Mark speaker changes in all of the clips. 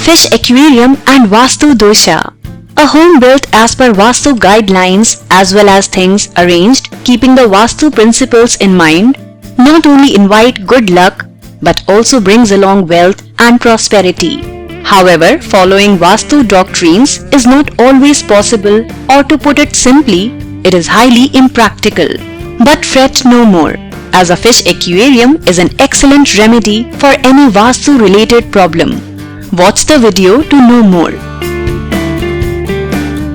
Speaker 1: Fish aquarium and Vastu dosha. A home built as per Vastu guidelines as well as things arranged keeping the Vastu principles in mind not only invite good luck but also brings along wealth and prosperity. However, following Vastu doctrines is not always possible, or to put it simply, it is highly impractical. But fret no more, as a fish aquarium is an excellent remedy for any Vastu related problem. Watch the video to know more.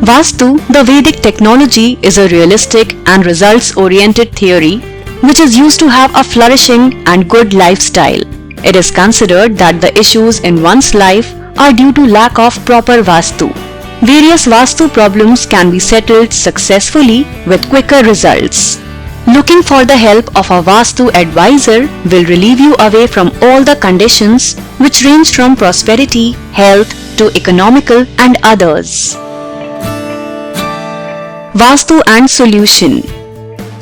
Speaker 1: Vastu, the Vedic technology, is a realistic and results-oriented theory which is used to have a flourishing and good lifestyle. It is considered that the issues in one's life are due to lack of proper Vastu. Various Vastu problems can be settled successfully with quicker results. Looking for the help of a Vastu advisor will relieve you away from all the conditions which range from prosperity, health to economical and others. Vastu and solution.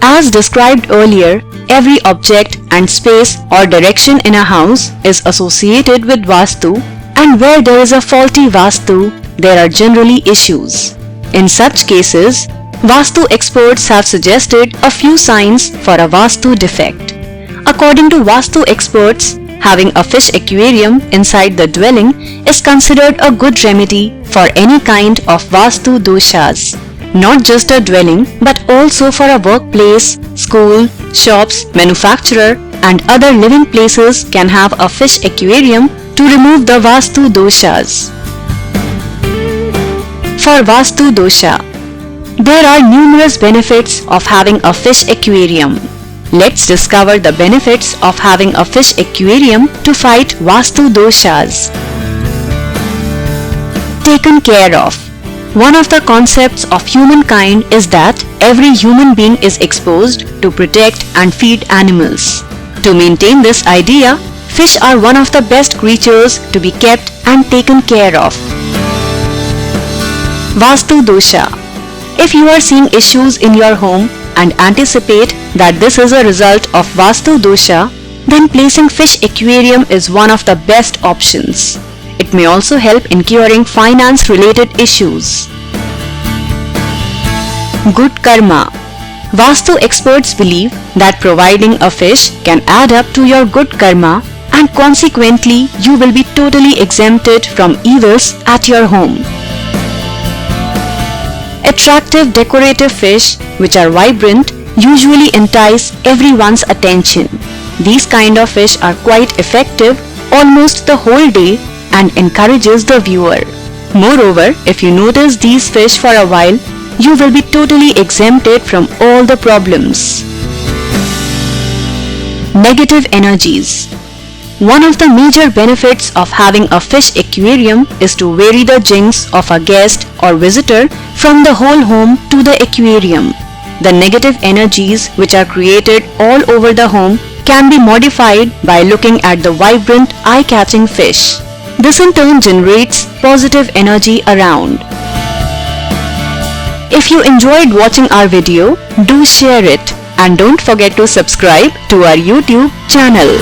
Speaker 1: As described earlier, every object and space or direction in a house is associated with Vastu, and where there is a faulty Vastu, there are generally issues. In such cases, Vastu experts have suggested a few signs for a Vastu defect. According to Vastu experts, having a fish aquarium inside the dwelling is considered a good remedy for any kind of Vastu doshas. Not just a dwelling but also for a workplace, school, shops, manufacturer and other living places can have a fish aquarium to remove the Vastu doshas. For Vastu dosha, there are numerous benefits of having a fish aquarium. Let's discover the benefits of having a fish aquarium to fight Vastu doshas. Taken care of. One of the concepts of humankind is that every human being is exposed to protect and feed animals. To maintain this idea, fish are one of the best creatures to be kept and taken care of. Vastu dosha. If you are seeing issues in your home and anticipate that this is a result of Vastu dosha, then placing fish aquarium is one of the best options. It may also help in curing finance-related issues. Good karma. Vastu experts believe that providing a fish can add up to your good karma and consequently you will be totally exempted from evils at your home. Attractive decorative fish which are vibrant usually entice everyone's attention. These kind of fish are quite effective almost the whole day and encourages the viewer. Moreover, if you notice these fish for a while, you will be totally exempted from all the problems. Negative energies. One of the major benefits of having a fish aquarium is to vary the jinx of a guest or visitor from the whole home to the aquarium. The negative energies which are created all over the home can be modified by looking at the vibrant, eye-catching fish. This in turn generates positive energy around. If you enjoyed watching our video, do share it and don't forget to subscribe to our YouTube channel.